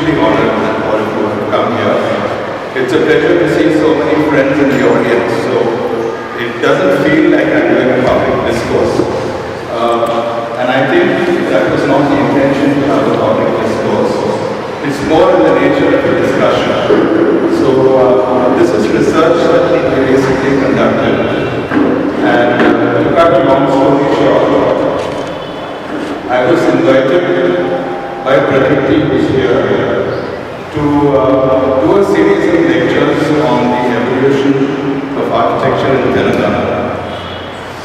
hugely honored that all of you have come here. It's a pleasure to see so many friends in the audience, so it doesn't feel like I'm doing a public discourse. And I think that was not the intention to have a public discourse. It's more in the nature of a discussion. So this is research that we basically conducted. And to cut a long story short, I was invited by Pradeep, who's here, to do a series of lectures on the evolution of architecture in Telangana.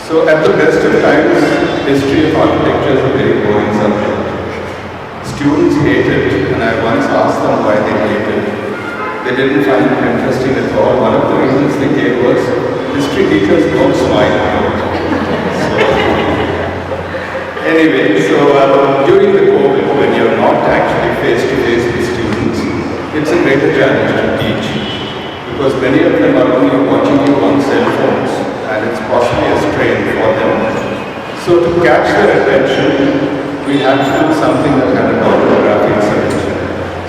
So at the best of times, history of architecture is a very boring subject. Students hate it, and I once asked them why they hate it. They didn't find it interesting at all. One of the reasons they gave was, history teachers don't smile. Anyway, so during the COVID, when you're not actually face-to-face with students, it's a greater challenge to teach, because many of them are only watching you on cell phones, and it's possibly a strain for them. So to catch their attention, we had to do something that had a lot of graphics in it.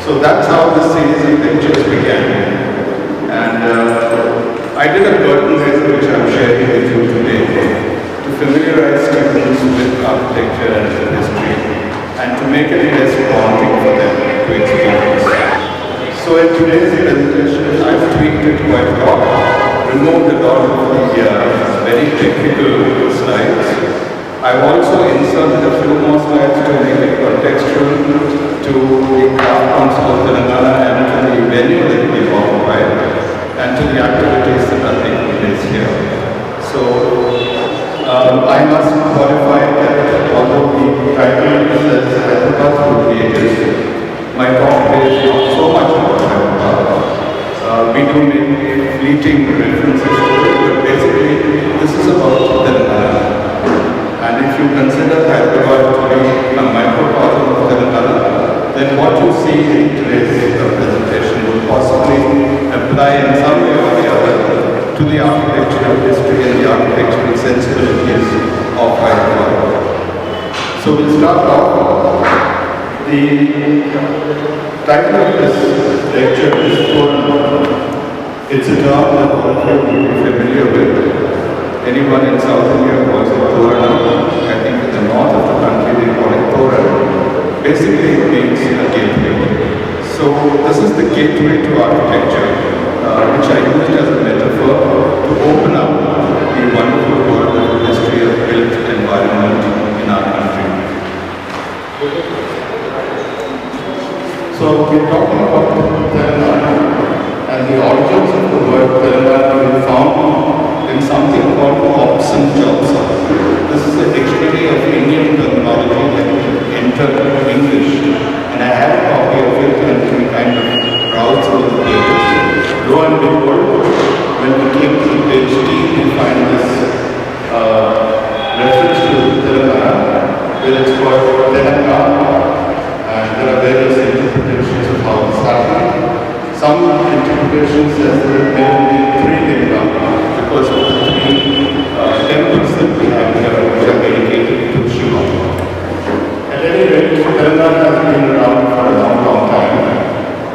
So that's how this series of lectures began. And I did a curtain raiser, which I'm sharing with you today, to familiarize students with architecture and history, and to make it less daunting for them to experience. So in today's presentation, I've tweaked it quite a lot, removed a lot of the very technical slides. I've also inserted a few more slides to make it contextual to the craft council of Telangana and to the venue that we occupy, and to the activities that are taking place here. So I must qualify that although the title says Hyderabad Through Ages, my talk is not so much about Hyderabad. We do make fleeting references to it, but basically this is about Telangana. And if you consider Hyderabad to be a microcosm of Telangana, then what you see in today's presentation will possibly apply in some way or the other to the architectural history and the architectural sensibilities of Hyderabad. So we'll start off. The title of this lecture is Toranam. It's a term that all of you will be familiar with. Anyone in South India calls it Toranam. I think in the north of the country they call it Toranam. Basically it means a gateway. So this is the gateway to architecture, which I used as a metaphor to open up the wonderful world of history of built environment in our country. So we're talking about Telangana, and the origins of the word Telangana we found in something called Hobson jobs. This is a dictionary of Indian terminology that entered English, and I have a copy of it, and we kind of browsed through the pages. Lo and behold, when we came to the page D, we find this reference to Telangana, where it's called Telangana, and there are various interpretations of how this happened. Some interpretations says that it may have been three Lingam because of the three temples that we have here, which are dedicated to Shiva. At any rate, Telangana has been around for a long, long time,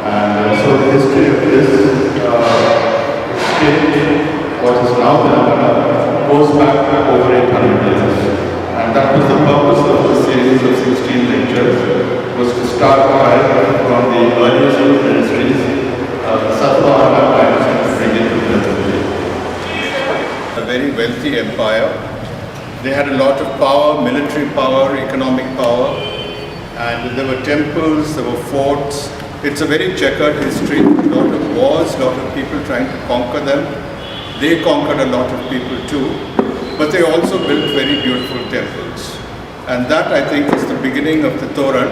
and so the history of this state, what is now Telangana, goes back over 800 years. And that was the purpose of the series of 16 lectures, was to start from the earliest of ministries, the Satavahana dynasty, to bring it to present day. A very wealthy empire. They had a lot of power, military power, economic power, and there were temples, there were forts. It's a very checkered history, a lot of wars, a lot of people trying to conquer them. They conquered a lot of people too, but they also built very beautiful temples. And that, I think, is the beginning of the Toran,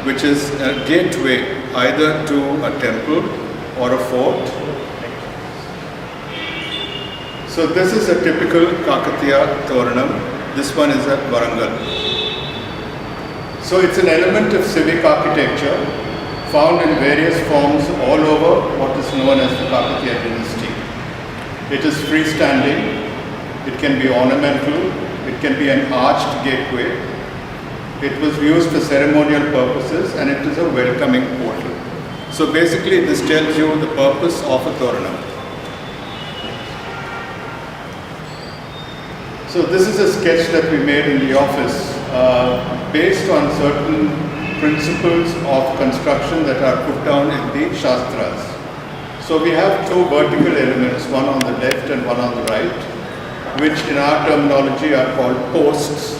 which is a gateway either to a temple or a fort. So this is a typical Kakatiya Toranam. This one is at Warangal. So it's an element of civic architecture found in various forms all over what is known as the Kakatiya dynasty. It is freestanding, it can be ornamental, it can be an arched gateway, It was used for ceremonial purposes and it is a welcoming portal. So basically this tells you the purpose of a Toranam. So this is a sketch that we made in the office based on certain principles of construction that are put down in the Shastras. So we have two vertical elements, one on the left and one on the right, which in our terminology are called posts.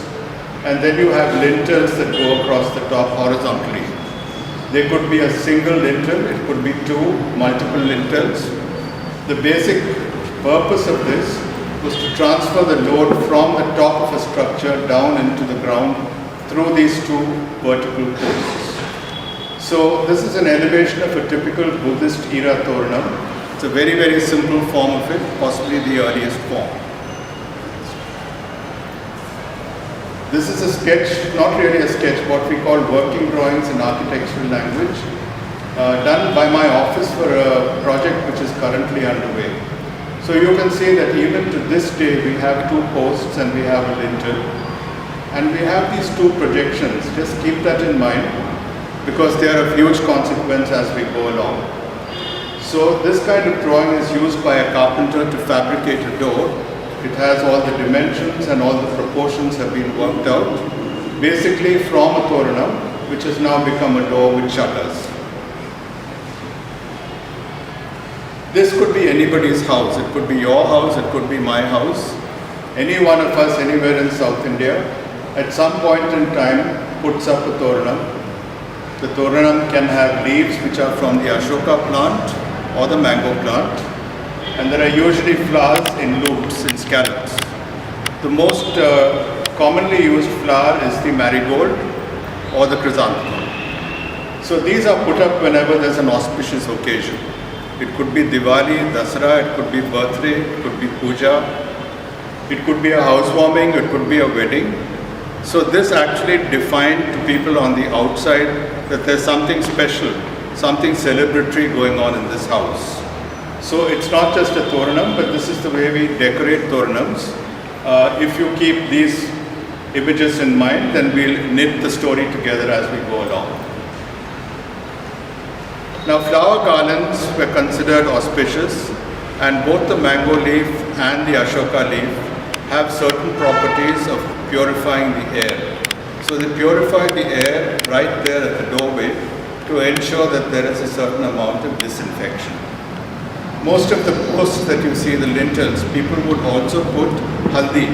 And then you have lintels that go across the top horizontally. They could be a single lintel, it could be two, multiple lintels. The basic purpose of this was to transfer the load from the top of a structure down into the ground through these two vertical posts. So this is an elevation of a typical Buddhist era Toranam. It's a very, very simple form of it, possibly the earliest form. This is a sketch, not really a sketch, what we call working drawings in architectural language, done by my office for a project which is currently underway. So you can see that even to this day we have two posts and we have a lintel. And we have these two projections. Just keep that in mind because they are of huge consequence as we go along. So this kind of drawing is used by a carpenter to fabricate a door. It has all the dimensions and all the proportions have been worked out, basically from a Toranam, which has now become a door with shutters. This could be anybody's house. It could be your house, it could be my house. Any one of us anywhere in South India, at some point in time, puts up a Toranam. The Toranam can have leaves which are from the Ashoka plant or the mango plant. And there are usually flowers in loops, in scallops. The most commonly used flower is the marigold or the chrysanthemum. So these are put up whenever there's an auspicious occasion. It could be Diwali, Dasara, it could be birthday, it could be puja, it could be a housewarming, it could be a wedding. So this actually defined to people on the outside that there's something special, something celebratory going on in this house. So it's not just a Toranam, but this is the way we decorate Toranams. If you keep these images in mind, then we'll knit the story together as we go along. Now flower garlands were considered auspicious, and both the mango leaf and the Ashoka leaf have certain properties of purifying the air. So they purify the air right there at the doorway to ensure that there is a certain amount of disinfection. Most of the posts that you see, the lintels, people would also put haldi.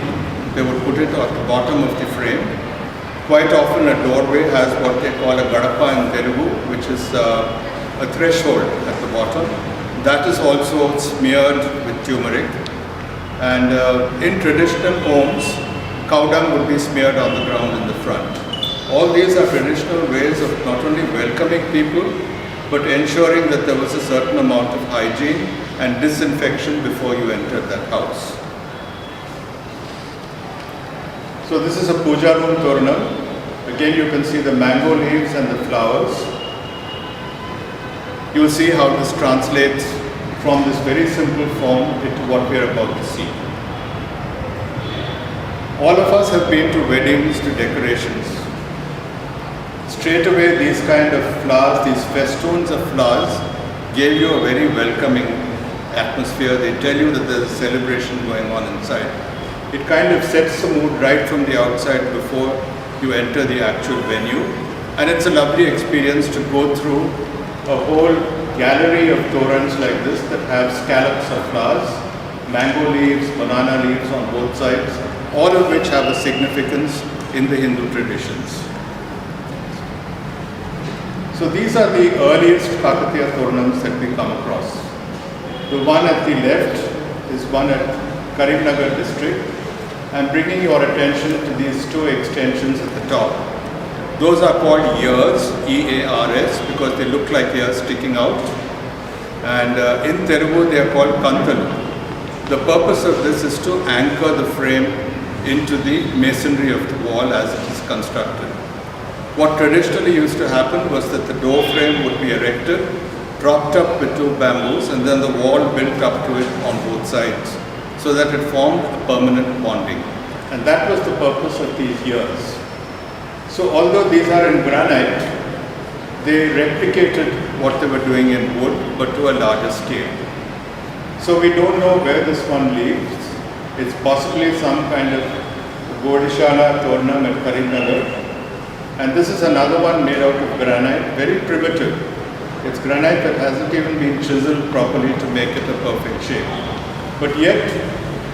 They would put it at the bottom of the frame. Quite often a doorway has what they call a gadapa in Telugu, which is a threshold at the bottom. That is also smeared with turmeric. And in traditional homes, cow dung would be smeared on the ground in the front. All these are traditional ways of not only welcoming people, but ensuring that there was a certain amount of hygiene and disinfection before you entered that house. So this is a puja room Toranam. Again, you can see the mango leaves and the flowers. You will see how this translates from this very simple form into what we are about to see. All of us have been to weddings, to decorations. Straight away, these kind of flowers, these festoons of flowers, gave you a very welcoming atmosphere. They tell you that there's a celebration going on inside. It kind of sets the mood right from the outside before you enter the actual venue. And it's a lovely experience to go through a whole gallery of torans like this that have scallops of flowers, mango leaves, banana leaves on both sides, all of which have a significance in the Hindu traditions. So these are the earliest Kakatiya Toranams that we come across. The one at the left is one at Karimnagar district. I'm bringing your attention to these two extensions at the top. Those are called ears, E-A-R-S, because they look like ears sticking out. And in Telugu they are called kantalu. The purpose of this is to anchor the frame into the masonry of the wall as it is constructed. What traditionally used to happen was that the door frame would be erected, propped up with two bamboos, and then the wall built up to it on both sides, so that it formed a permanent bonding. And that was the purpose of these ears. So although these are in granite, they replicated what they were doing in wood, but to a larger scale. So we don't know where this one lives. It's possibly some kind of Godishala Toranam at Karimnagar. And this is another one made out of granite, very primitive. It's granite that hasn't even been chiseled properly to make it a perfect shape. But yet,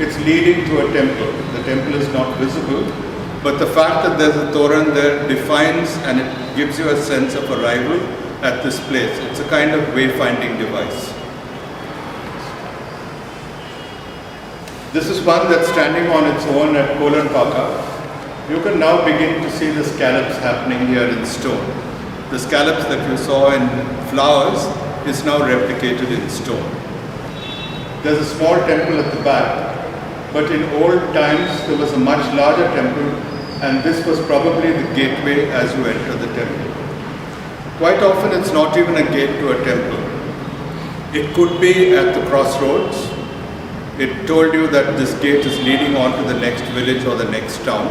it's leading to a temple. The temple is not visible, but the fact that there's a Toran there defines and it gives you a sense of arrival at this place. It's a kind of wayfinding device. This is one that's standing on its own at Kolanpaka. You can now begin to see the scallops happening here in stone. The scallops that you saw in flowers is now replicated in stone. There's a small temple at the back, but in old times there was a much larger temple, and this was probably the gateway as you enter the temple. Quite often it's not even a gate to a temple. It could be at the crossroads. It told you that this gate is leading on to the next village or the next town.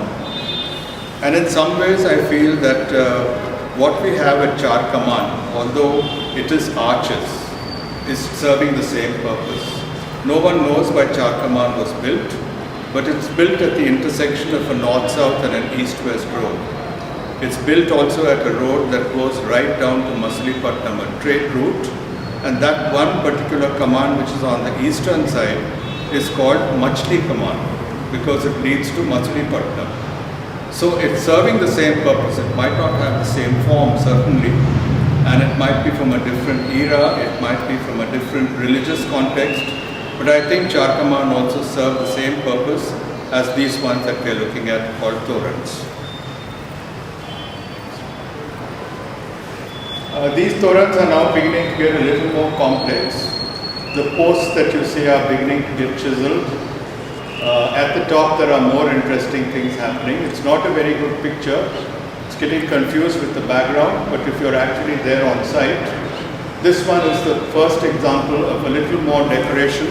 And in some ways I feel that what we have at Char Kaman, although it is arches, is serving the same purpose. No one knows why Char Kaman was built, but it's built at the intersection of a north-south and an east-west road. It's built also at a road that goes right down to Masilipatnam, a trade route, and that one particular Kaman which is on the eastern side is called Machli Kaman because it leads to Masilipatnam. So it's serving the same purpose. It might not have the same form, certainly, and it might be from a different era, it might be from a different religious context, but I think Char Kaman also serve the same purpose as these ones that we are looking at called Torans. These Torans are now beginning to get a little more complex. The posts that you see are beginning to get chiseled. At the top there are more interesting things happening. It's not a very good picture. It's getting confused with the background, but if you're actually there on site, this one is the first example of a little more decoration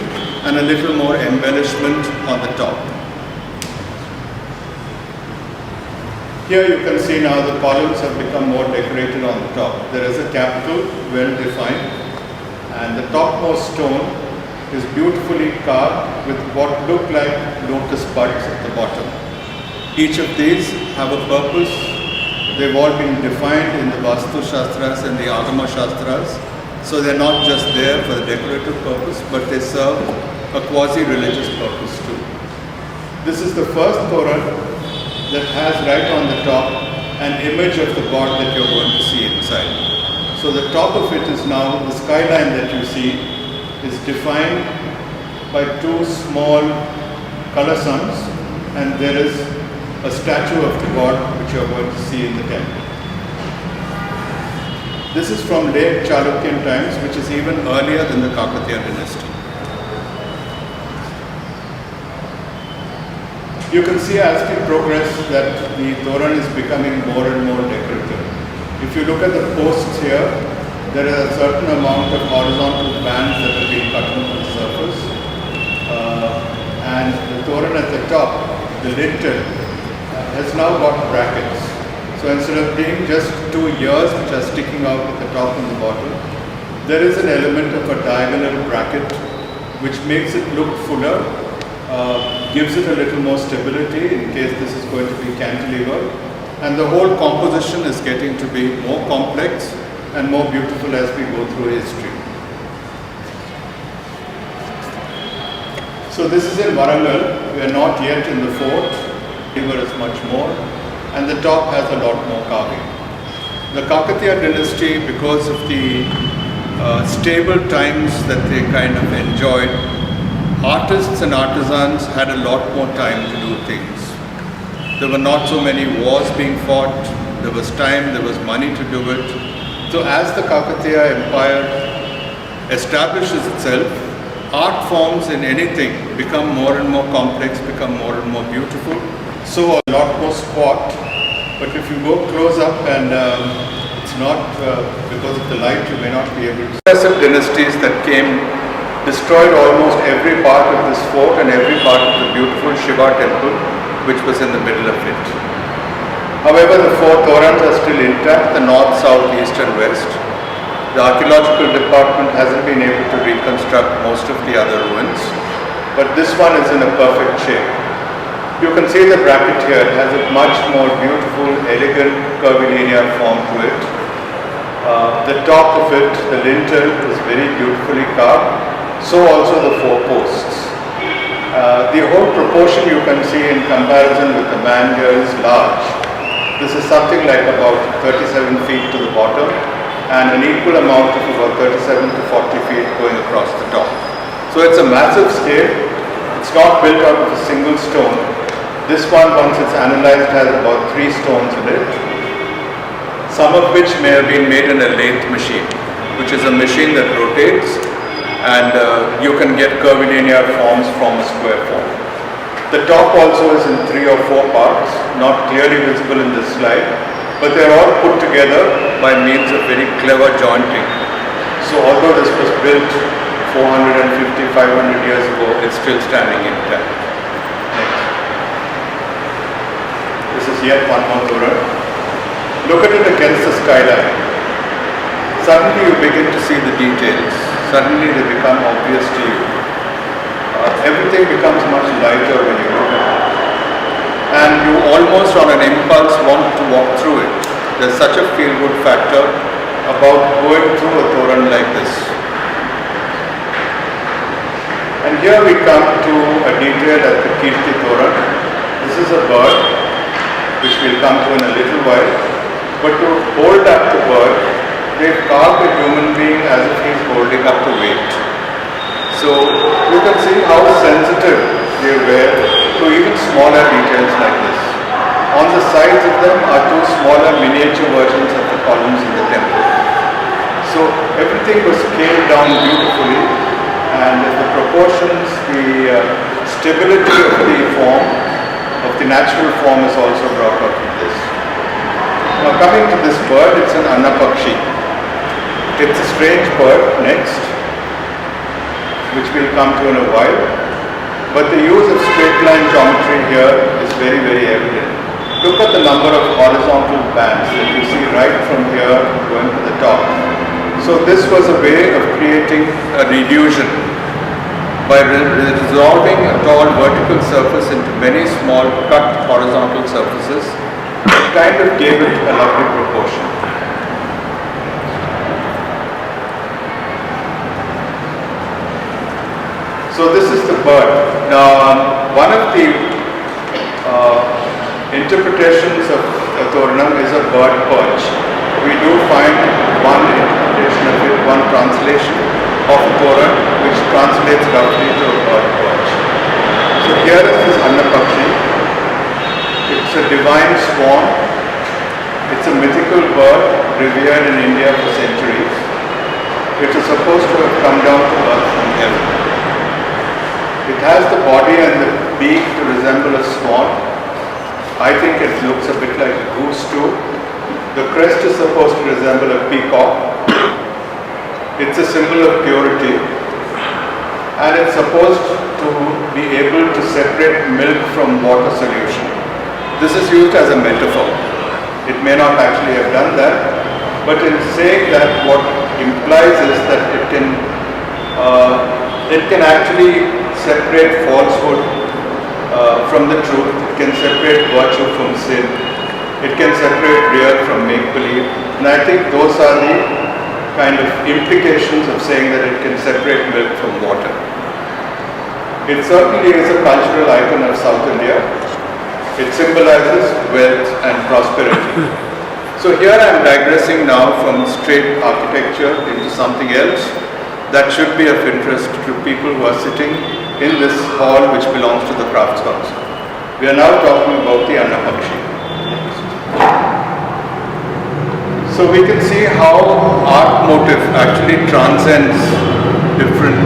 and a little more embellishment on the top. Here you can see now the columns have become more decorated on the top. There is a capital well defined, and the topmost stone is beautifully carved with what look like lotus buds at the bottom. Each of these have a purpose. They've all been defined in the Vastu Shastras and the Agama Shastras. So they're not just there for the decorative purpose, but they serve a quasi-religious purpose too. This is the first Toran that has right on the top an image of the god that you're going to see inside. So the top of it is now, the skyline that you see is defined by two small kalasams, and there is a statue of the god which you are going to see in the temple. This is from late Chalukyan times, which is even earlier than the Kakatiya dynasty. You can see as we progress that the Toran is becoming more and more decorative. If you look at the posts here, there is a certain amount of horizontal bands that have been cut into the surface. And the Toran at the top, the lintel, has now got brackets. So instead of being just two ears which are sticking out at the top and the bottom, there is an element of a diagonal bracket which makes it look fuller, gives it a little more stability in case this is going to be cantilever. And the whole composition is getting to be more complex and more beautiful as we go through history. So this is in Warangal. We are not yet in the fort. River is much more, and the top has a lot more carving. The Kakatiya dynasty, because of the stable times that they kind of enjoyed, artists and artisans had a lot more time to do things. There were not so many wars being fought. There was time, there was money to do it. So as the Kakatiya Empire establishes itself, art forms in anything become more and more complex, become more and more beautiful. So a lot more squat, but if you go close up and it's not because of the light, you may not be able to. Successive dynasties that came destroyed almost every part of this fort and every part of the beautiful Shiva temple which was in the middle of it. However, the four Torans are still intact, the north, south, east and west. The archaeological department hasn't been able to reconstruct most of the other ruins, but this one is in a perfect shape. You can see the bracket here. It has a much more beautiful, elegant, curvilinear form to it. The top of it, the lintel, is very beautifully carved. So also the four posts. The whole proportion you can see in comparison with the man here is large. This is something like about 37 feet to the bottom and an equal amount of about 37 to 40 feet going across the top. So it's a massive scale. It's not built out of a single stone. This one, once it's analyzed, has about 3 stones in it, some of which may have been made in a lathe machine, which is a machine that rotates and you can get curvilinear forms from a square form. The top also is in 3 or 4 parts, not clearly visible in this slide, but they're all put together by means of very clever jointing. So although this was built 450, 500 years ago, it's still standing intact. Next. This is yet one more Toran. Look at it against the skyline. Suddenly you begin to see the details. Suddenly they become obvious to you. Everything becomes much lighter when you look at it. And you almost on an impulse want to walk through it. There's such a feel-good factor about going through a Toran like this. And here we come to a detail at the Kirti Toran. This is a bird, which we'll come to in a little while. But to hold up the bird, they've carved a human being as if he's holding up the weight. So you can see how sensitive they were to even smaller details like this. On the sides of them are 2 smaller miniature versions of the columns in the temple. So everything was scaled down beautifully, and the proportions, the stability of the form, of the natural form is also brought out in this. Now coming to this bird, it's an Annapakshi. It's a strange bird next, which we'll come to in a while. But the use of straight line geometry here is very, very evident. Look at the number of horizontal bands that you see right from here going to the top. So this was a way of creating a redfusion by resolving a tall vertical surface into many small cut horizontal surfaces. It kind of gave it a lovely proportion. So this is the bird. Now, one of the interpretations of a Toranam is a bird perch. We do find one interpretation of it, one translation of a Toran, which translates roughly to a bird perch. So here is this Annapakshi. It's a divine swan. It's a mythical bird revered in India for centuries. It is supposed to have come down to earth from heaven. It has the body and the beak to resemble a swan. I think it looks a bit like a goose too. The crest is supposed to resemble a peacock. It's a symbol of purity. And it's supposed to be able to separate milk from water solution. This is used as a metaphor. It may not actually have done that, but in saying that, what implies is that it can actually separate falsehood from the truth. It can separate virtue from sin. It can separate real from make-believe. And I think those are the kind of implications of saying that it can separate milk from water. It certainly is a cultural icon of South India. It symbolizes wealth and prosperity. So here I am digressing now from straight architecture into something else that should be of interest to people who are sitting in this hall which belongs to the Crafts Council. We are now talking about the Annapakshi. So we can see how art motif actually transcends different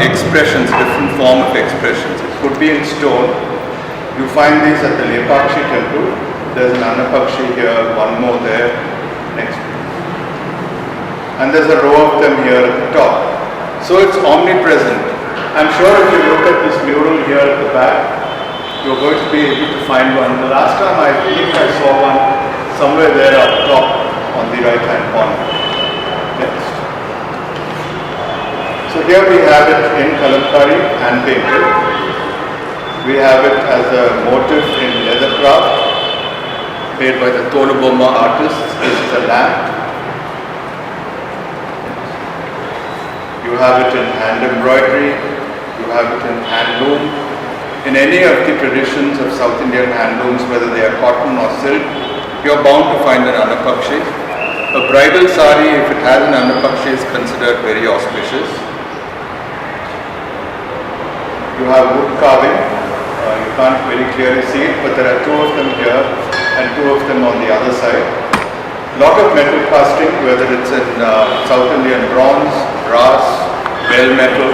expressions, different form of expressions. It could be in stone. You find these at the Lepakshi temple. There's an Annapakshi here, one more there, next. And there's a row of them here at the top. So it's omnipresent. I'm sure if you look at this mural here at the back, you're going to be able to find one. The last time I think I saw one somewhere there up top on the right hand corner. Next. So here we have it in kalamkari, hand painted. We have it as a motif in leather craft, made by the Toluboma artists. This is a lamp. You have it in hand embroidery, you have it in hand loom. In any of the traditions of South Indian handlooms, whether they are cotton or silk, you are bound to find an anapakshi. A bridal sari, if it has an anapakshi, is considered very auspicious. You have wood carving. You can't very clearly see it, but there are two of them here and two of them on the other side. Lot of metal casting, whether it's in South Indian bronze, brass, bell metal,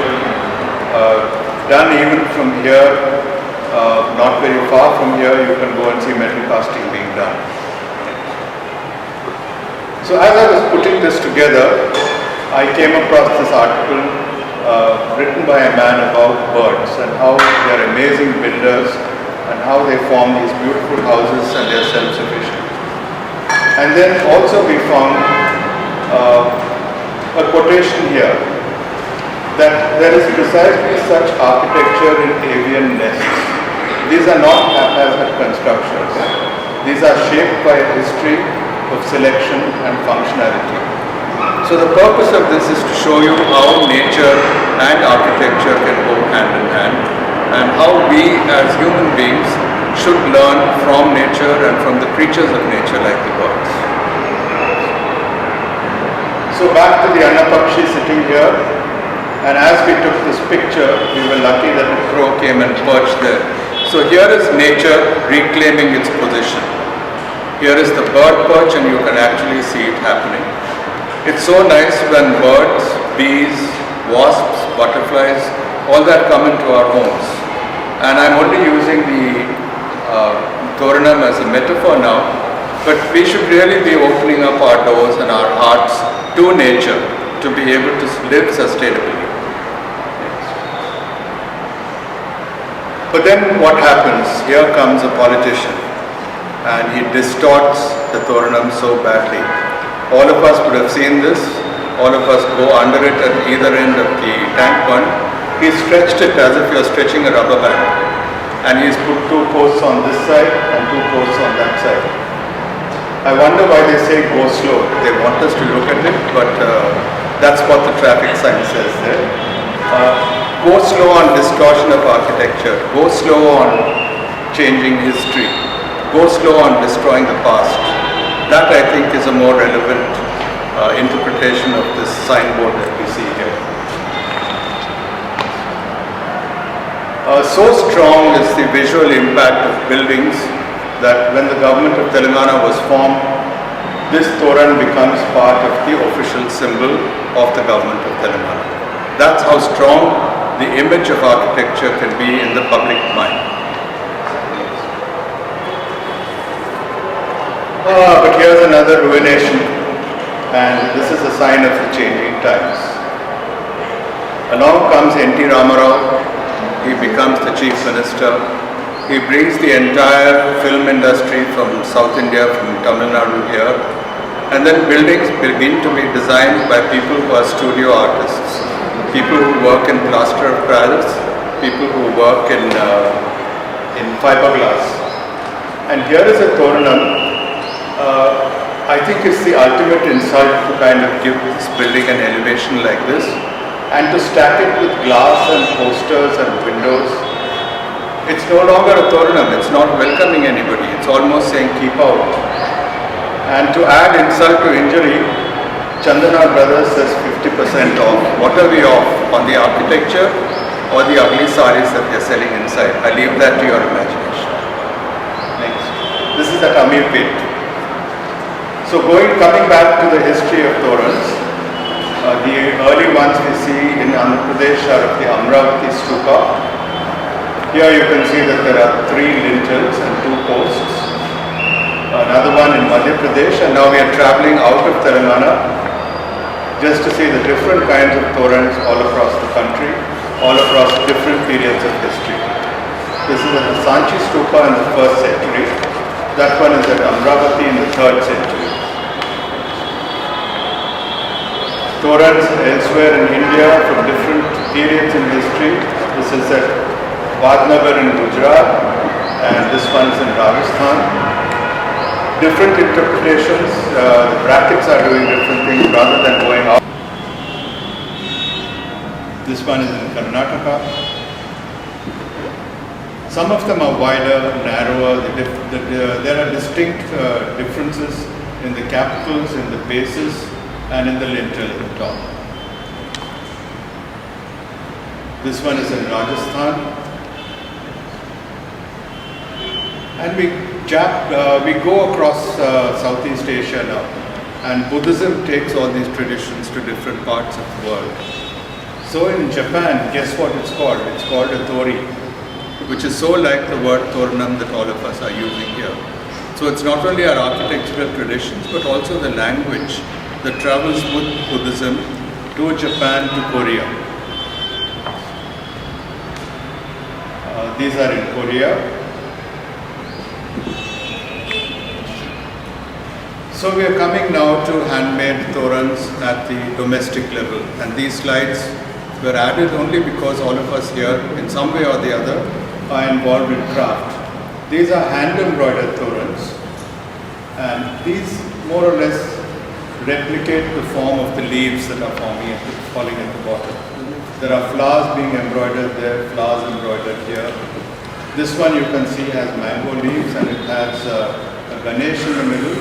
done even from here, not very far from here, you can go and see metal casting being done. So as I was putting this together, I came across this article written by a man about birds and how they are amazing builders and how they form these beautiful houses and they are self-sufficient. And then also we found a quotation here that there is precisely such architecture in avian nests. These are not haphazard constructions. These are shaped by a history of selection and functionality. So the purpose of this is to show you how nature and architecture can go hand in hand and how we as human beings should learn from nature and from the creatures of nature like the birds. So back to the anapakshi sitting here, and as we took this picture, we were lucky that a crow came and perched there. So here is nature reclaiming its position. Here is the bird perch and you can actually see it happening. It's so nice when birds, bees, wasps, butterflies, all that come into our homes. And I'm only using the Toranam as a metaphor now, but we should really be opening up our doors and our hearts to nature to be able to live sustainably. But then what happens? Here comes a politician and he distorts the Toranam so badly. All of us would have seen this. All of us go under it at either end of the tank one. He stretched it as if you're stretching a rubber band. And he's put two posts on this side and two posts on that side. I wonder why they say go slow. They want us to look at it, but that's what the traffic sign says there. Go slow on distortion of architecture. Go slow on changing history. Go slow on destroying the past. That I think is a more relevant interpretation of this signboard that we see here. So strong is the visual impact of buildings that when the government of Telangana was formed, this Toran becomes part of the official symbol of the government of Telangana. That's how strong the image of architecture can be in the public mind. But here's another ruination, and this is a sign of the changing times. Along comes N.T. Ramarao. He becomes the chief minister. He brings the entire film industry from South India, from Tamil Nadu here, and then buildings begin to be designed by people who are studio artists, people who work in plaster of Paris, people who work in fiberglass. And here is a Toranam. I think it's the ultimate insult to kind of give this building an elevation like this and to stack it with glass and posters and windows. It's no longer a Toranam, it's not welcoming anybody, it's almost saying keep out. And to add insult to injury, Chandana Brothers says 50% off. What are we off? On the architecture or the ugly saris that they're selling inside? I leave that to your imagination. Next. This is at Amirpet. So coming back to the history of Torans, the early ones we see in Andhra Pradesh are of the Amravati Stupa. Here you can see that there are 3 lintels and 2 posts. Another one in Madhya Pradesh, and now we are traveling out of Telangana just to see the different kinds of Torans all across the country, all across different periods of history. This This is at the Sanchi Stupa in the 1st century. That one is at Amravati in the 3rd century. Torans elsewhere in India from different periods in history. This is at Vadnagar in Gujarat, and this one is in Rajasthan. Different interpretations, the brackets are doing different things rather than going out. This one is in Karnataka. Some of them are wider, narrower. There are distinct differences in the capitals, in the bases, and in the lintel on top. This one is in Rajasthan. And we go across Southeast Asia now. And Buddhism takes all these traditions to different parts of the world. So in Japan, guess what it's called? It's called a tori, which is so like the word Toranam that all of us are using here. So it's not only our architectural traditions, but also the language that travels with Buddhism to Japan, to Korea. These are in Korea. So we are coming now to handmade torans at the domestic level, and these slides were added only because all of us here, in some way or the other, are involved in craft. These are hand embroidered torans, and these more or less replicate the form of the leaves that are falling at the bottom. There are flowers being embroidered there, flowers embroidered here. This one you can see has mango leaves, and it has a Ganesh in the middle.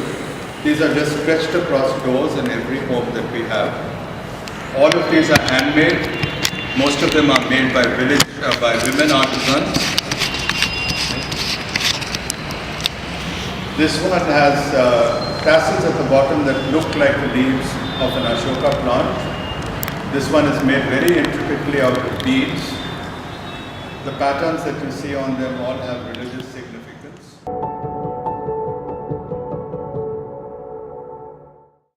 These are just stretched across doors in every home that we have. All of these are handmade. Most of them are made by women artisans. This one has tassels at the bottom that look like the leaves of an Ashoka plant. This one is made very intricately out of beads. The patterns that you see on them all have religious